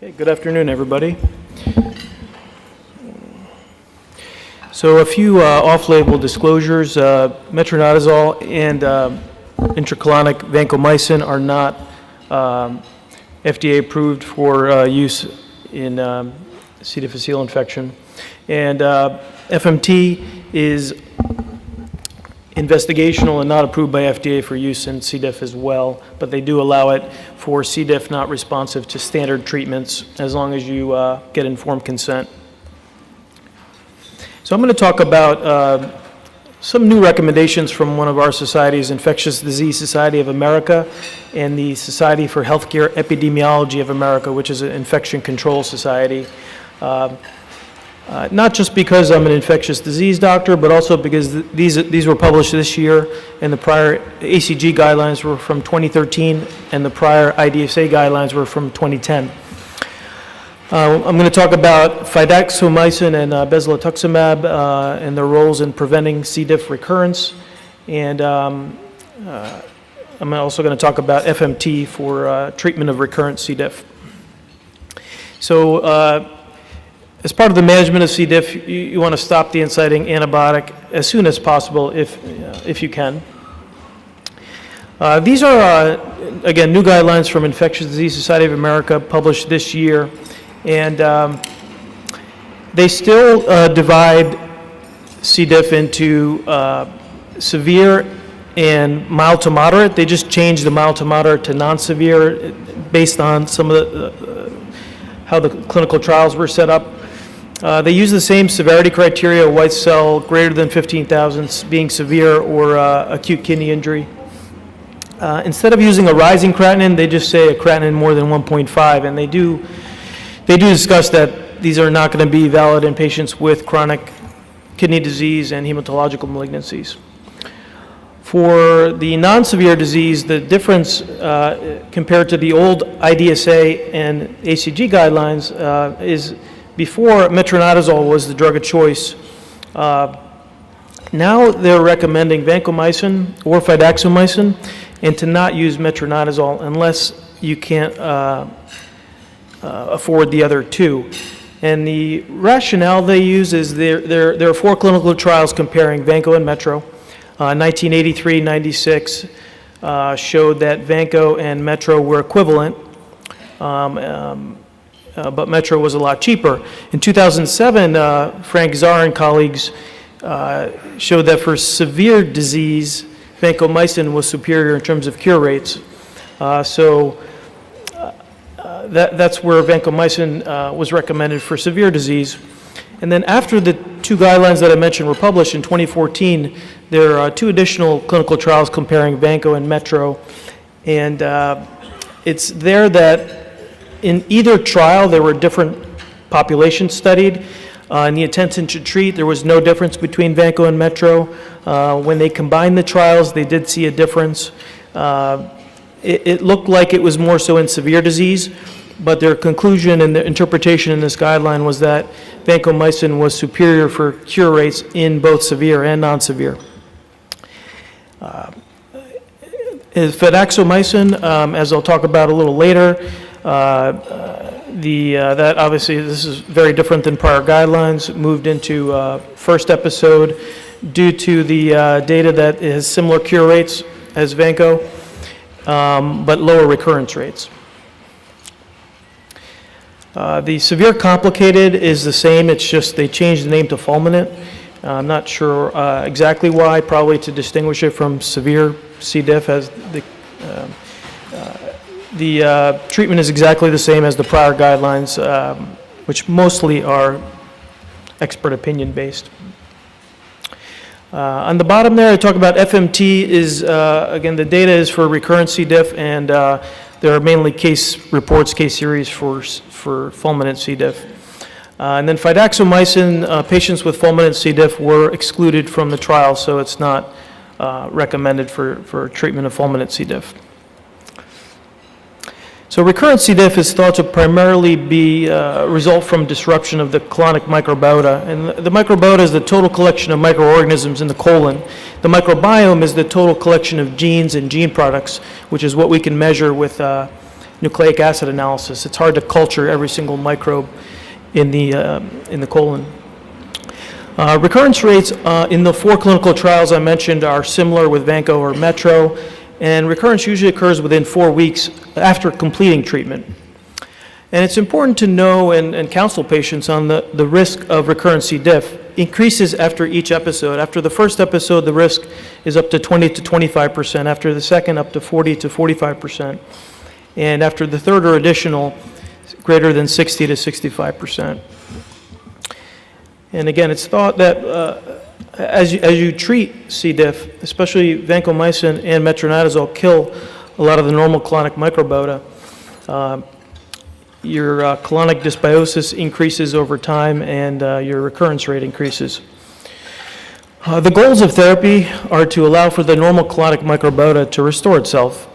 Okay, good afternoon, everybody. So a few off-label disclosures. Metronidazole and intracolonic vancomycin are not FDA approved for use in C. difficile infection. And FMT is investigational and not approved by FDA for use in C. diff as well, but they do allow it for C. diff not responsive to standard treatments as long as you get informed consent. So I'm going to talk about some new recommendations from one of our societies, Infectious Disease Society of America and the Society for Healthcare Epidemiology of America, which is an infection control society. Not just because I'm an infectious disease doctor, but also because these were published this year, and the prior ACG guidelines were from 2013, and the prior IDSA guidelines were from 2010. I'm going to talk about Fidaxomicin and Bezlotoxumab and their roles in preventing C. diff recurrence, and I'm also going to talk about FMT for treatment of recurrent C. diff. So, as part of the management of C. diff, you want to stop the inciting antibiotic as soon as possible if you can. These are, again, new guidelines from Infectious Disease Society of America published this year. And they still divide C. diff into severe and mild to moderate. They just changed the mild to moderate to non-severe based on some of the how the clinical trials were set up. They use the same severity criteria, white cell greater than 15,000 being severe or acute kidney injury. Instead of using a rising creatinine, they just say a creatinine more than 1.5, and they do discuss that these are not going to be valid in patients with chronic kidney disease and hematological malignancies. For the non-severe disease, the difference compared to the old IDSA and ACG guidelines is before metronidazole was the drug of choice. Now they're recommending vancomycin or fidaxomicin, and to not use metronidazole unless you can't afford the other two. And the rationale they use is there are 4 clinical trials comparing Vanco and Metro. 1983-96 showed that Vanco and Metro were equivalent, but Metro was a lot cheaper. In 2007, Frank Czar and colleagues showed that for severe disease, vancomycin was superior in terms of cure rates. That's where vancomycin was recommended for severe disease. And then after the 2 guidelines that I mentioned were published in 2014, there are 2 additional clinical trials comparing Vanco and Metro. And it's there that in either trial, there were different populations studied. In the intention to treat, there was no difference between Vanco and Metro. When they combined the trials, they did see a difference. It looked like it was more so in severe disease, but their conclusion and the interpretation in this guideline was that vancomycin was superior for cure rates in both severe and non-severe. Fidaxomicin, as I'll talk about a little later, that obviously this is very different than prior guidelines, moved into first episode due to the data that has similar cure rates as Vanco, but lower recurrence rates. The severe complicated is the same, it's just they changed the name to fulminant. I'm not sure exactly why, probably to distinguish it from severe C. diff, as the treatment is exactly the same as the prior guidelines, which mostly are expert opinion based. On the bottom there, I talk about FMT is, again, the data is for recurrent C. diff, and there are mainly case reports, case series for fulminant C. diff. And then fidaxomicin, patients with fulminant C. diff were excluded from the trial, so it's not recommended for treatment of fulminant C. diff. So recurrent C. diff is thought to primarily be result from disruption of the colonic microbiota. And the microbiota is the total collection of microorganisms in the colon. The microbiome is the total collection of genes and gene products, which is what we can measure with nucleic acid analysis. It's hard to culture every single microbe in the colon. Recurrence rates in the 4 clinical trials I mentioned are similar with Vanco or Metro, and recurrence usually occurs within 4 weeks after completing treatment. And it's important to know and counsel patients on the risk of recurrent C. diff increases after each episode. After the first episode, the risk is up to 20 to 25%. After the second, up to 40 to 45%. And after the third or additional, greater than 60 to 65%. And again, it's thought that as you treat C. diff, especially vancomycin and metronidazole kill a lot of the normal colonic microbiota. Your colonic dysbiosis increases over time, and your recurrence rate increases. The goals of therapy are to allow for the normal colonic microbiota to restore itself.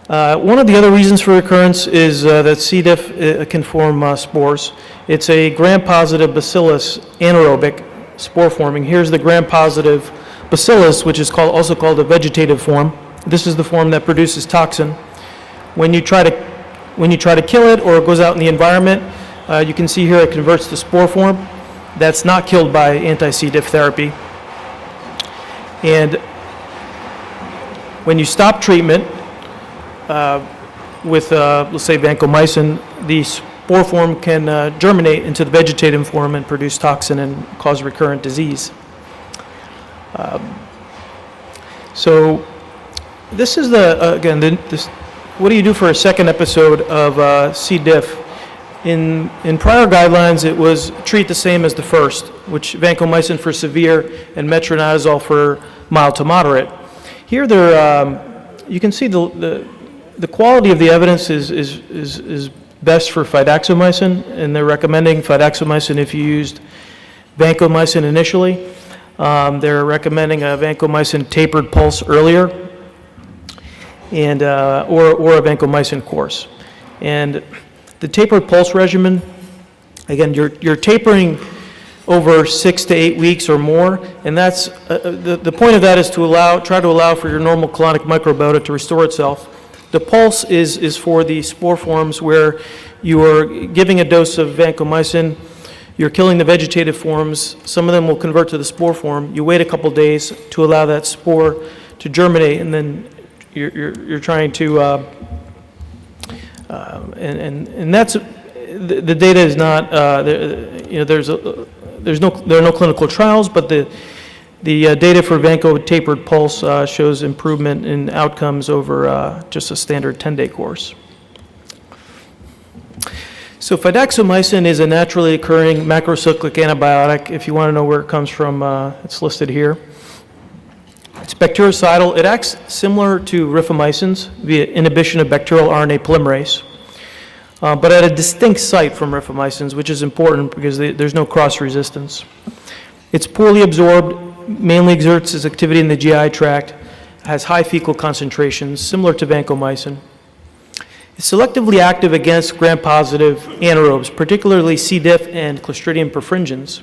One of the other reasons for recurrence is that C. diff can form spores. It's a gram-positive bacillus anaerobic spore forming. Here's the gram-positive bacillus, which is also called a vegetative form. This is the form that produces toxin. When you try to kill it or it goes out in the environment, you can see here it converts to spore form. That's not killed by anti-C. diff therapy. And when you stop treatment with, let's say, vancomycin, the spore form can germinate into the vegetative form and produce toxin and cause recurrent disease. So this is what do you do for a second episode of C. diff? In prior guidelines, it was treat the same as the first, which vancomycin for severe and metronidazole for mild to moderate. Here, you can see the quality of the evidence is best for Fidaxomicin, and they're recommending Fidaxomicin if you used vancomycin initially. They're recommending a vancomycin tapered pulse earlier, and or a vancomycin course. And the tapered pulse regimen, again, you're tapering over 6 to 8 weeks or more, and that's the point of that is to try to allow for your normal colonic microbiota to restore itself. The pulse is for the spore forms where you are giving a dose of vancomycin, you're killing the vegetative forms, some of them will convert to the spore form, you wait a couple days to allow that spore to germinate, and then you're trying to, and that's, the data is not, there are no clinical trials, but the data for Vanco tapered pulse shows improvement in outcomes over just a standard 10-day course. So Fidaxomicin is a naturally occurring macrocyclic antibiotic. If you want to know where it comes from, it's listed here. It's bactericidal. It acts similar to rifamycins via inhibition of bacterial RNA polymerase, but at a distinct site from rifamycins, which is important because there's no cross-resistance. It's poorly absorbed, mainly exerts its activity in the GI tract, has high fecal concentrations, similar to vancomycin. It's selectively active against gram-positive anaerobes, particularly C. diff and Clostridium perfringens.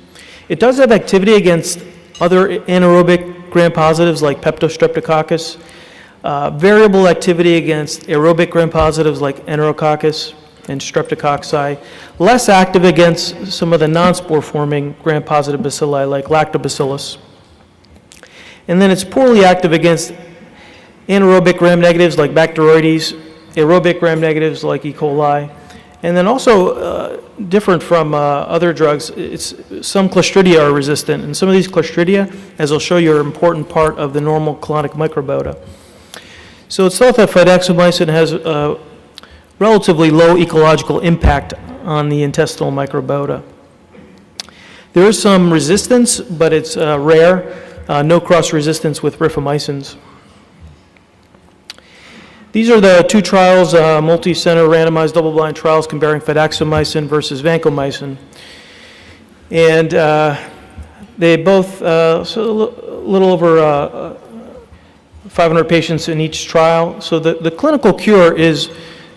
It does have activity against other anaerobic gram-positives like Peptostreptococcus, variable activity against aerobic gram-positives like Enterococcus and Streptococci, less active against some of the non-spore-forming gram-positive bacilli like Lactobacillus. And then it's poorly active against anaerobic gram-negatives like Bacteroides, aerobic gram-negatives like E. coli, and then also different from other drugs, some Clostridia are resistant, and some of these Clostridia, as I'll show you, are an important part of the normal colonic microbiota. So it's thought that Fidaxomicin has a relatively low ecological impact on the intestinal microbiota. There is some resistance, but it's rare, no cross-resistance with rifamycins. These are the two trials, multi-center randomized double-blind trials comparing Fidaxomicin versus vancomycin. And they both, so a little over 500 patients in each trial. So the clinical cure is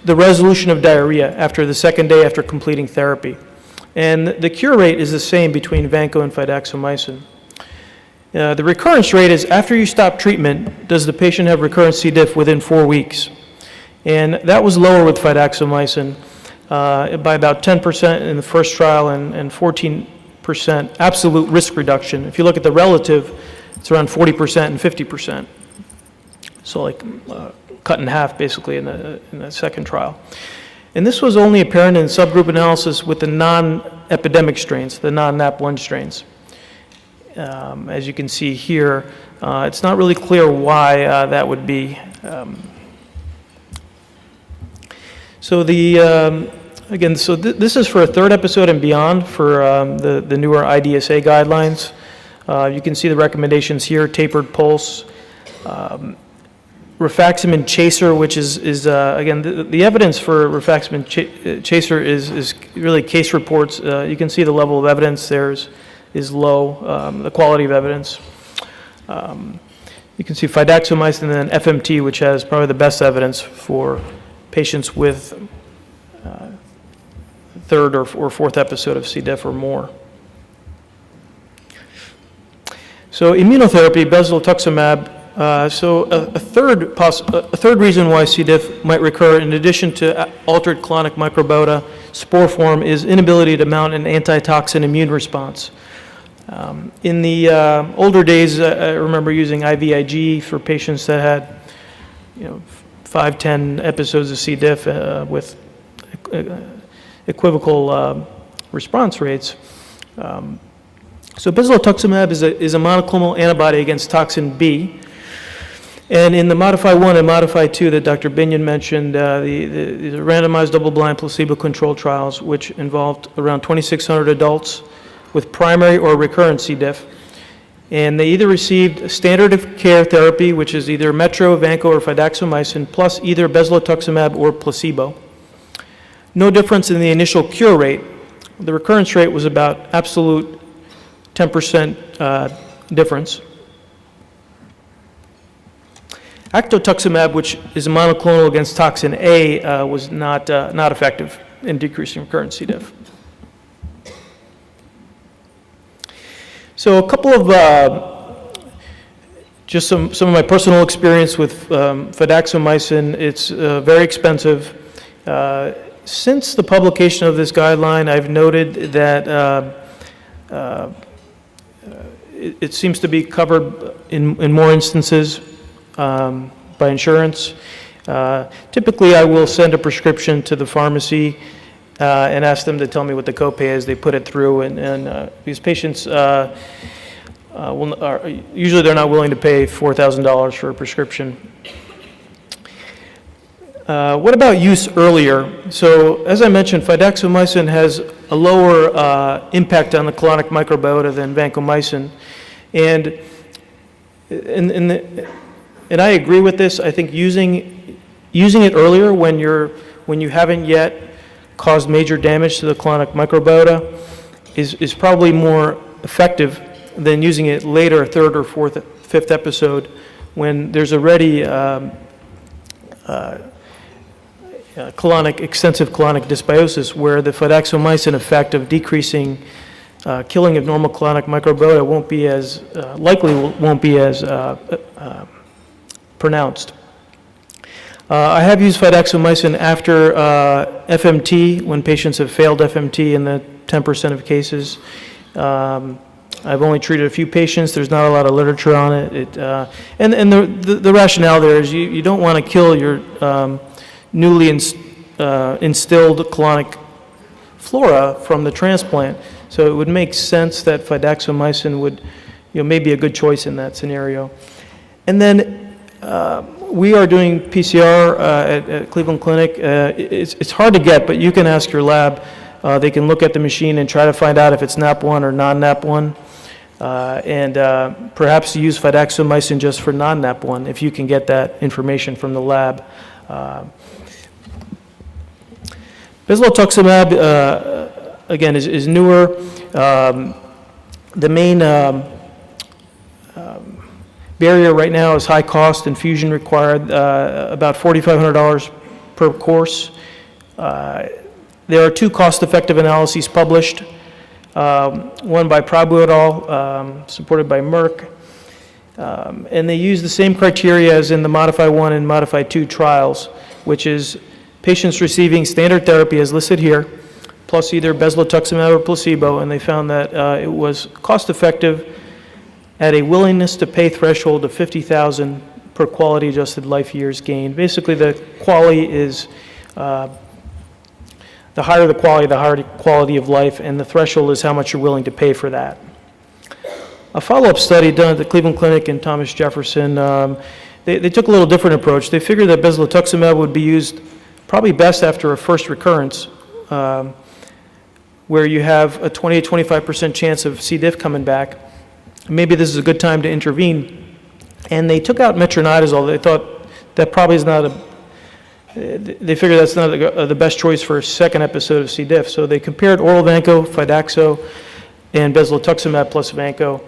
the resolution of diarrhea after the second day after completing therapy. And the cure rate is the same between Vanco and Fidaxomicin. The recurrence rate is after you stop treatment, does the patient have recurrent C. diff within 4 weeks? And that was lower with Fidaxomicin by about 10% in the first trial and 14% absolute risk reduction. If you look at the relative, it's around 40% and 50%. So like cut in half basically in the second trial. And this was only apparent in subgroup analysis with the non-epidemic strains, the non-NAP1 strains. As you can see here, it's not really clear why that would be. So again, so this is for a third episode and beyond for the newer IDSA guidelines. You can see the recommendations here: tapered pulse, rifaximin chaser, which is again the evidence for rifaximin chaser is really case reports. You can see the level of evidence there is low, the quality of evidence. You can see Fidaxomicin and then FMT, which has probably the best evidence for patients with third or fourth episode of C. diff or more. So immunotherapy, Bezlotoxumab. So a third reason why C. diff might recur, in addition to altered colonic microbiota, spore form, is inability to mount an antitoxin immune response. In the older days, I remember using IVIG for patients that had, 5-10 episodes of C. diff with equivocal response rates. So Bezlotoxumab is a monoclonal antibody against toxin B. And in the Modify 1 and Modify 2 that Dr. Binion mentioned, the randomized double-blind placebo-controlled trials, which involved around 2,600 adults with primary or recurrent C. diff. And they either received standard of care therapy, which is either Metro, Vanco, or Fidaxomicin, plus either Bezlotoxumab or placebo. No difference in the initial cure rate. The recurrence rate was about absolute 10% difference. Actotuximab, which is a monoclonal against toxin A, was not effective in decreasing recurrent C. diff. So a couple of, just some of my personal experience with Fidaxomicin. It's very expensive. Since the publication of this guideline, I've noted that it seems to be covered in more instances by insurance. Typically, I will send a prescription to the pharmacy and ask them to tell me what the copay is. They put it through, and these patients usually they're not willing to pay $4,000 for a prescription. What about use earlier? So, as I mentioned, Fidaxomicin has a lower impact on the colonic microbiota than Vancomycin, and I agree with this. I think using it earlier when you haven't yet caused major damage to the colonic microbiota is probably more effective than using it later, third or fourth, fifth episode, when there's already extensive colonic dysbiosis, where the Fidaxomicin effect of decreasing killing of normal colonic microbiota won't be as pronounced. I have used Fidaxomicin after FMT when patients have failed FMT in the 10% of cases. I've only treated a few patients. There's not a lot of literature on it. And the rationale there is you don't want to kill your newly instilled colonic flora from the transplant. So it would make sense that Fidaxomicin would, maybe a good choice in that scenario. And then we are doing PCR at Cleveland Clinic. It's hard to get, but you can ask your lab. They can look at the machine and try to find out if it's NAP1 or non-NAP1. And perhaps use Fidaxomicin just for non-NAP1 if you can get that information from the lab. Bezlotoxumab, again, is newer. The main barrier right now is high cost, infusion required, about $4,500 per course. There are two cost-effective analyses published, one by Prabhu et al., supported by Merck, And they use the same criteria as in the Modify 1 and Modify 2 trials, which is patients receiving standard therapy as listed here, plus either Bezlotoxumab or placebo, and they found that it was cost-effective at a willingness to pay threshold of $50,000 per quality adjusted life years gained. Basically, the quality is, the higher the quality of life, and the threshold is how much you're willing to pay for that. A follow-up study done at the Cleveland Clinic and Thomas Jefferson, they took a little different approach. They figured that Bezlotoxumab would be used probably best after a first recurrence, where you have a 20-25% chance of C. diff coming back. Maybe this is a good time to intervene. And they took out metronidazole. They thought that probably is not they figured that's not the best choice for a second episode of C. diff. So they compared oral Vanco, Fidaxo, and Bezlotoxumab plus Vanco.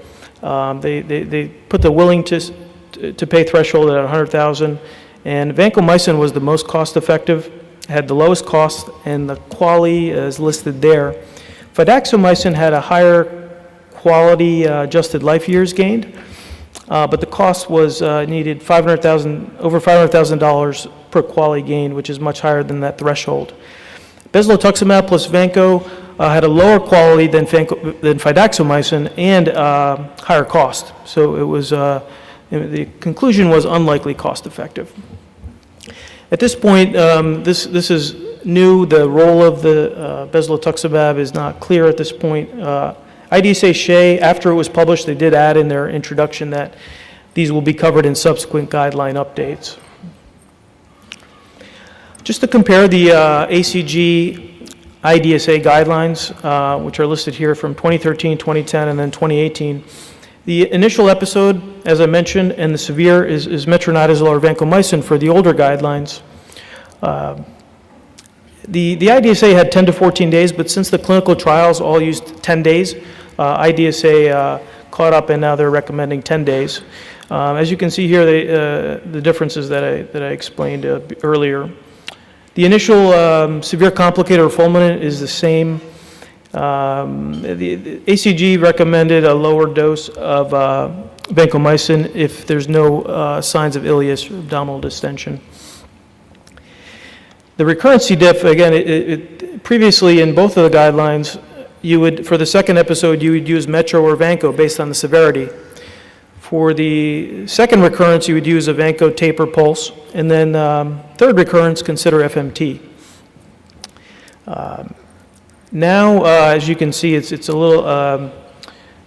They put the willing to pay threshold at 100,000, and Vancomycin was the most cost-effective, had the lowest cost, and the quality is listed there. Fidaxomicin had a higher quality adjusted life years gained, but the cost was needed over $500,000 per quality gain, which is much higher than that threshold. Bezlotoxumab plus Vanco had a lower quality than Fidaxomicin and higher cost. So it was, the conclusion was unlikely cost-effective. At this point, this is new. The role of the Bezlotoxumab is not clear at this point. IDSA-SHEA, after it was published, they did add in their introduction that these will be covered in subsequent guideline updates. Just to compare the ACG IDSA guidelines, which are listed here from 2013, 2010, and then 2018. The initial episode, as I mentioned, and the severe is metronidazole or vancomycin for the older guidelines. The IDSA had 10 to 14 days, but since the clinical trials all used 10 days, IDSA caught up, and now they're recommending 10 days. As you can see here, the differences that I explained earlier. The initial severe complicated or fulminant is the same. The ACG recommended a lower dose of vancomycin if there's no signs of ileus or abdominal distension. The recurrent C. diff, again, previously in both of the guidelines, you would, for the second episode, you would use Metro or Vanco based on the severity. For the second recurrence, you would use a Vanco taper pulse, and then third recurrence, consider FMT. Now, as you can see, it's a little,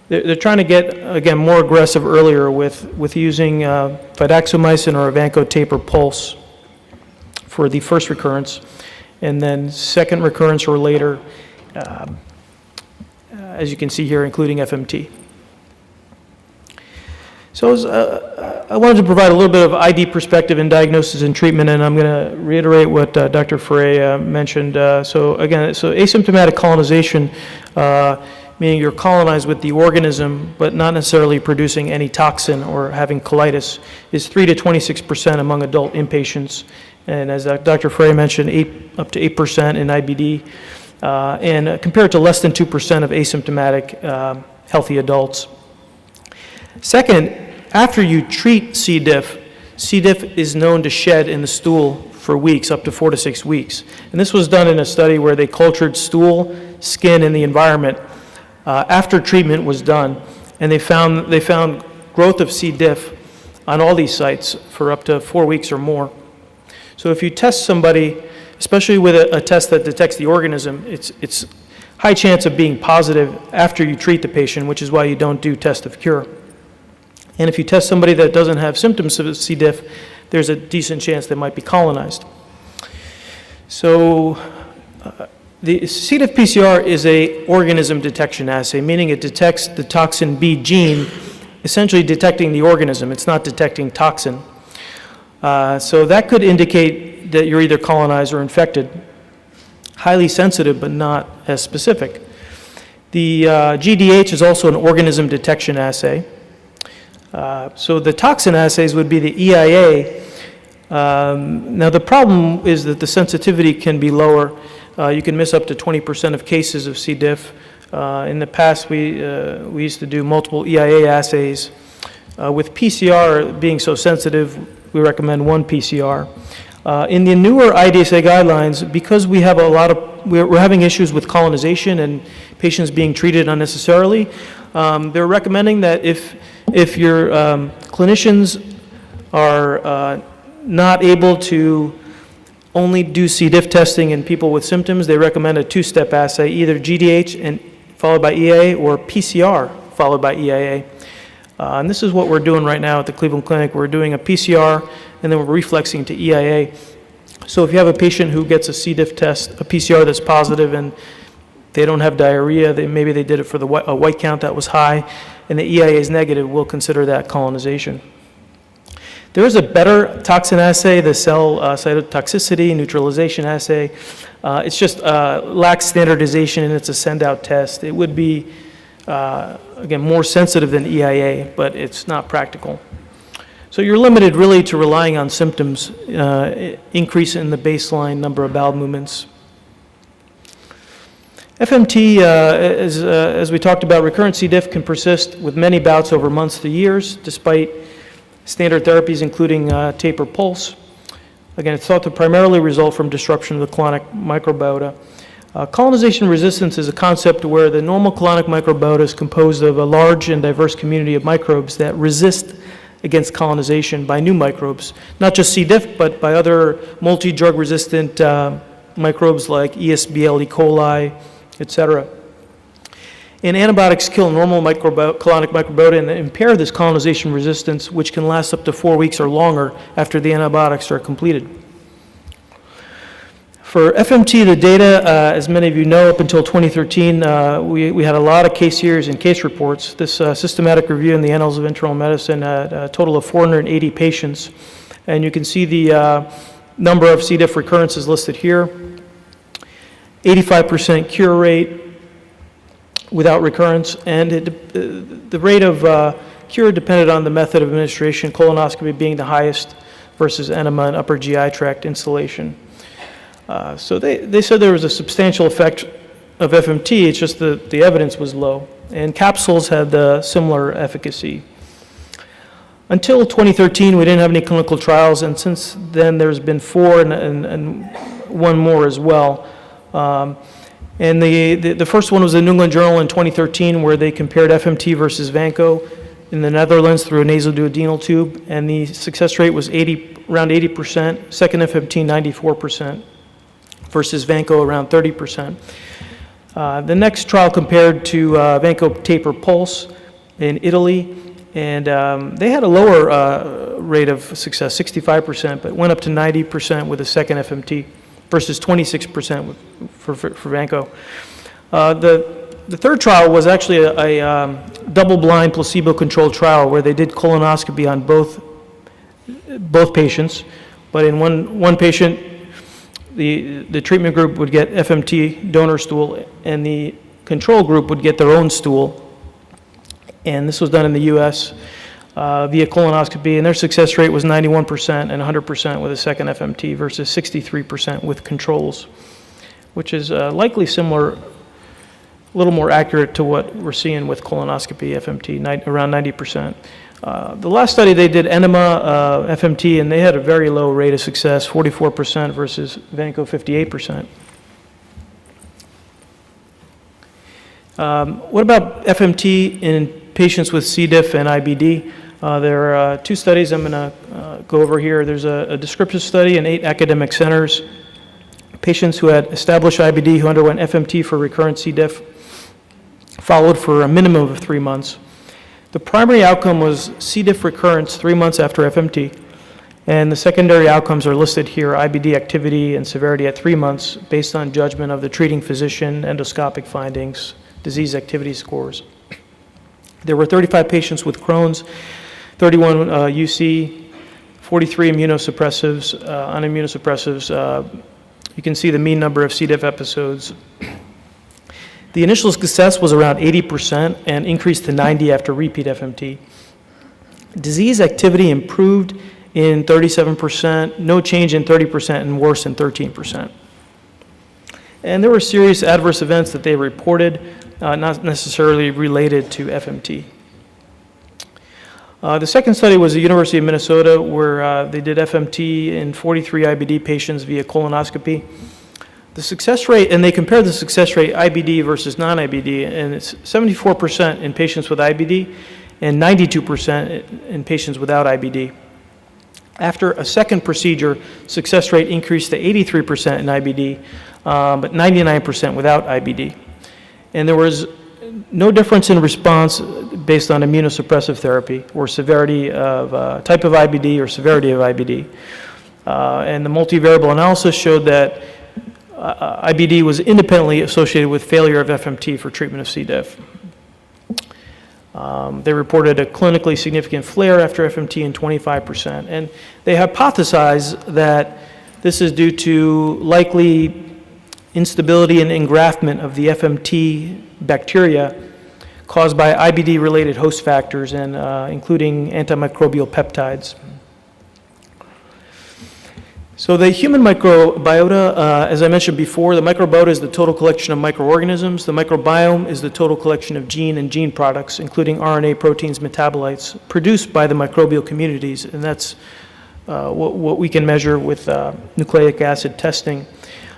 they're trying to get, again, more aggressive earlier with using Fidaxomicin or a Vanco taper pulse for the first recurrence, and then second recurrence or later, as you can see here, including FMT. So I wanted to provide a little bit of ID perspective in diagnosis and treatment, and I'm going to reiterate what Dr. Frey mentioned. So asymptomatic colonization, meaning you're colonized with the organism, but not necessarily producing any toxin or having colitis, is 3 to 26% among adult inpatients. And as Dr. Frey mentioned, up to 8% in IBD, and compared to less than 2% of asymptomatic healthy adults. Second, after you treat C. diff is known to shed in the stool for weeks, up to 4 to 6 weeks. And this was done in a study where they cultured stool, skin, and the environment after treatment was done. And they found growth of C. diff on all these sites for up to 4 weeks or more. So if you test somebody, especially with a test that detects the organism, it's high chance of being positive after you treat the patient, which is why you don't do test of cure. And if you test somebody that doesn't have symptoms of C. diff, there's a decent chance they might be colonized. So the C. diff PCR is a organism detection assay, meaning it detects the toxin B gene, essentially detecting the organism. It's not detecting toxin. So that could indicate that you're either colonized or infected. Highly sensitive, but not as specific. The GDH is also an organism detection assay. So the toxin assays would be the EIA. Now the problem is that the sensitivity can be lower. You can miss up to 20% of cases of C. diff. In the past, we used to do multiple EIA assays With PCR being so sensitive, we recommend 1 PCR. In the newer IDSA guidelines, because we have we're having issues with colonization and patients being treated unnecessarily, they're recommending that if your clinicians are not able to only do C. diff testing in people with symptoms, they recommend a 2-step assay, either GDH and followed by EIA or PCR followed by EIA. And this is what we're doing right now at the Cleveland Clinic. We're doing a PCR and then we're reflexing to EIA. So if you have a patient who gets a C. diff test, a PCR that's positive, and they don't have diarrhea, maybe they did it for a white count that was high, and the EIA is negative, we'll consider that colonization. There is a better toxin assay, the cell cytotoxicity neutralization assay. It's just lacks standardization, and it's a send-out test. It would be, again, more sensitive than EIA, but it's not practical. So you're limited really to relying on symptoms, increase in the baseline number of bowel movements. FMT, as we talked about, recurrent C. diff can persist with many bouts over months to years, despite standard therapies including taper pulse. Again, it's thought to primarily result from disruption of the colonic microbiota. Colonization resistance is a concept where the normal colonic microbiota is composed of a large and diverse community of microbes that resist against colonization by new microbes, not just C. diff, but by other multi-drug resistant microbes like ESBL, E. coli, etc. And antibiotics kill normal colonic microbiota and impair this colonization resistance, which can last up to 4 weeks or longer after the antibiotics are completed. For FMT, the data, as many of you know, up until 2013, we had a lot of case series and case reports. This systematic review in the Annals of Internal Medicine had a total of 480 patients. And you can see the number of C. diff recurrences listed here. 85% cure rate without recurrence, and the rate of cure depended on the method of administration, colonoscopy being the highest versus enema and upper GI tract instillation. So they said there was a substantial effect of FMT, it's just the evidence was low. And capsules had similar efficacy. Until 2013, we didn't have any clinical trials, and since then there's been 4 and 1 more as well. And the first one was the New England Journal in 2013, where they compared FMT versus Vanco in the Netherlands through a nasoduodenal tube, and the success rate was around 80%, second FMT 94%, versus Vanco around 30%. The next trial compared to Vanco taper pulse in Italy, and they had a lower rate of success, 65%, but went up to 90% with the second FMT versus 26% for Vanco. The third trial was actually a double-blind placebo-controlled trial where they did colonoscopy on both patients, but in one patient, the treatment group would get FMT donor stool, and the control group would get their own stool. And this was done in the U.S. Via colonoscopy, and their success rate was 91% and 100% with a second FMT versus 63% with controls, which is likely similar, a little more accurate to what we're seeing with colonoscopy FMT, around 90%. The last study they did enema FMT, and they had a very low rate of success, 44% versus Vanco 58%. What about FMT in patients with C. diff and IBD? There are 2 studies I'm going to go over here. There's a descriptive study in 8 academic centers. Patients who had established IBD who underwent FMT for recurrent C. diff, followed for a minimum of 3 months. The primary outcome was C. diff recurrence 3 months after FMT, and the secondary outcomes are listed here, IBD activity and severity at 3 months based on judgment of the treating physician, endoscopic findings, disease activity scores. There were 35 patients with Crohn's, 31 UC, 43 immunosuppressives, on immunosuppressives. You can see the mean number of C. diff episodes. The initial success was around 80% and increased to 90 after repeat FMT. Disease activity improved in 37%, no change in 30%, and worse in 13%. And there were serious adverse events that they reported, not necessarily related to FMT. The second study was the University of Minnesota, where they did FMT in 43 IBD patients via colonoscopy. The success rate, and they compared the success rate IBD versus non-IBD, and it's 74% in patients with IBD and 92% in patients without IBD. After a second procedure, success rate increased to 83% in IBD, but 99% without IBD. And there was no difference in response based on immunosuppressive therapy or severity of type of IBD or severity of IBD. And the multivariable analysis showed that IBD was independently associated with failure of FMT for treatment of C. diff. They reported a clinically significant flare after FMT in 25%. And they hypothesized that this is due to likely instability and engraftment of the FMT bacteria caused by IBD-related host factors, and including antimicrobial peptides. So the human microbiota, as I mentioned before, the microbiota is the total collection of microorganisms. The microbiome is the total collection of gene and gene products, including RNA, proteins, metabolites, produced by the microbial communities, and that's what we can measure with nucleic acid testing.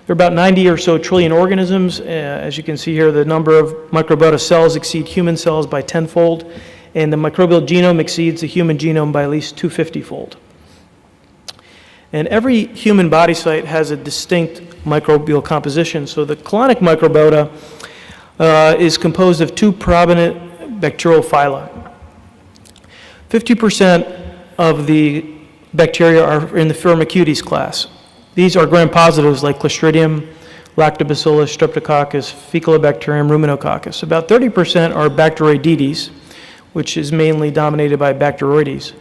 There are about 90 or so trillion organisms. As you can see here, the number of microbiota cells exceed human cells by 10-fold, and the microbial genome exceeds the human genome by at least 250-fold. And every human body site has a distinct microbial composition. So the colonic microbiota is composed of two prominent bacterial phyla. 50% of the bacteria are in the Firmicutes class. These are gram-positives like Clostridium, Lactobacillus, Streptococcus, Faecalibacterium, Ruminococcus. About 30% are Bacteroidetes, which is mainly dominated by Bacteroides.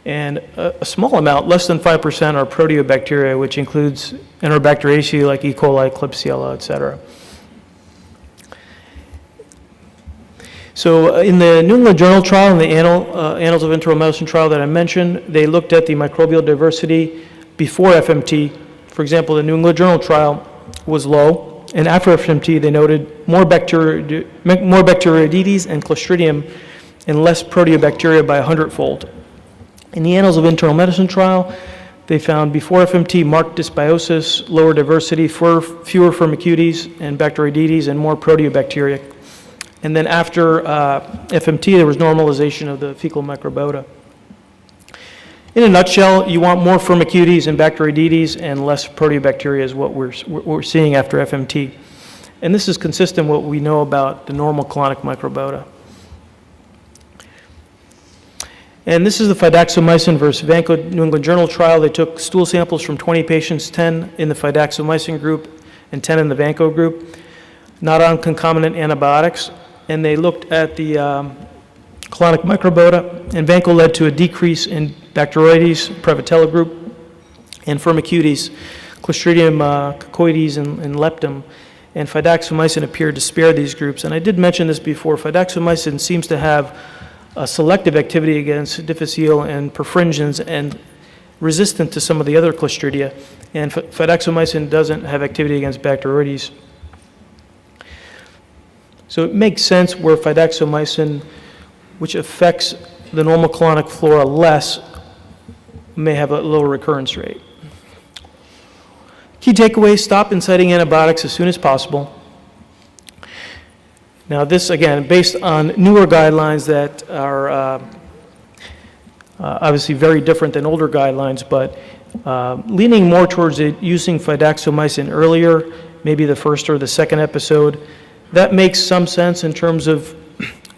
And a small amount, less than 5%, are proteobacteria, which includes Enterobacteriaceae like E. coli, Klebsiella, et cetera. So in the New England Journal trial, in the Annals of Internal Medicine trial that I mentioned, they looked at the microbial diversity before FMT. For example, the New England Journal trial was low, and after FMT, they noted more Bacteroidetes and Clostridium and less proteobacteria by 100-fold. In the Annals of Internal Medicine trial, they found before FMT marked dysbiosis, lower diversity, fewer Firmicutes and Bacteroidetes, and more proteobacteria. And then after FMT, there was normalization of the fecal microbiota. In a nutshell, you want more Firmicutes and Bacteroidetes and less proteobacteria is what we're seeing after FMT. And this is consistent with what we know about the normal colonic microbiota. And this is the Fidaxomicin versus Vanco New England Journal trial. They took stool samples from 20 patients, 10 in the Fidaxomicin group and 10 in the Vanco group, not on concomitant antibiotics. And they looked at the colonic microbiota, and Vanco led to a decrease in Bacteroides, Prevotella group, and Firmicutes, Clostridium, Coccoides, and Leptum. And Fidaxomicin appeared to spare these groups. And I did mention this before. Fidaxomicin seems to have a selective activity against difficile and perfringens and resistant to some of the other Clostridia. And Fidaxomicin doesn't have activity against Bacteroides. So it makes sense where Fidaxomicin, which affects the normal colonic flora less, may have a lower recurrence rate. Key takeaways: stop inciting antibiotics as soon as possible. Now this, again, based on newer guidelines that are obviously very different than older guidelines, but leaning more towards using Fidaxomicin earlier, maybe the first or the second episode. That makes some sense in terms of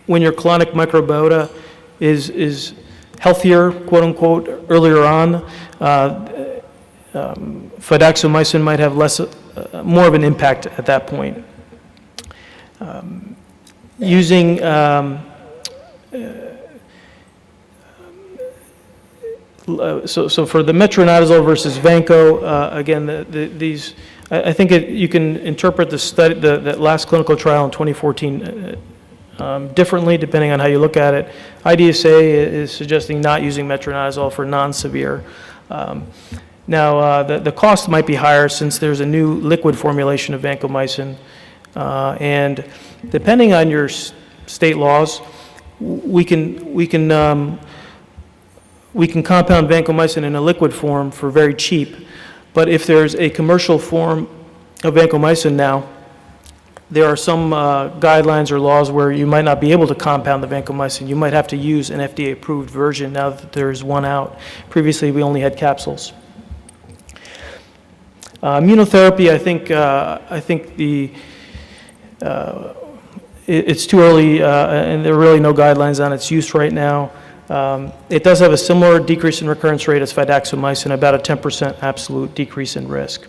when your colonic microbiota is healthier, quote unquote, earlier on. Fidaxomicin might have more of an impact at that point. Using so for the metronidazole versus Vanco, again, these, I think you can interpret the study, that last clinical trial in 2014 differently depending on how you look at it. IDSA is suggesting not using metronidazole for non-severe. Now, the cost might be higher since there's a new liquid formulation of vancomycin, and depending on your state laws, we can we can compound vancomycin in a liquid form for very cheap, but if there's a commercial form of vancomycin now, there are some guidelines or laws where you might not be able to compound the vancomycin. You might have to use an FDA-approved version now that there's one out. Previously, we only had capsules. Immunotherapy, I think it's too early, and there are really no guidelines on its use right now. It does have a similar decrease in recurrence rate as Fidaxomicin, about a 10% absolute decrease in risk.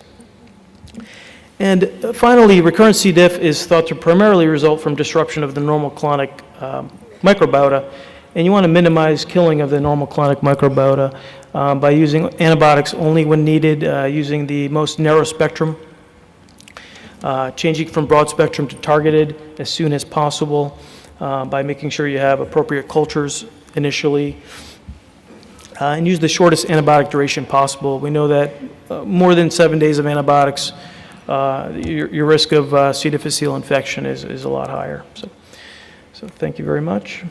And finally, recurrent C. diff is thought to primarily result from disruption of the normal colonic microbiota, and you want to minimize killing of the normal colonic microbiota by using antibiotics only when needed, using the most narrow spectrum, changing from broad spectrum to targeted as soon as possible by making sure you have appropriate cultures initially, and use the shortest antibiotic duration possible. We know that more than 7 days of antibiotics, your risk of C. difficile infection is a lot higher. So thank you very much.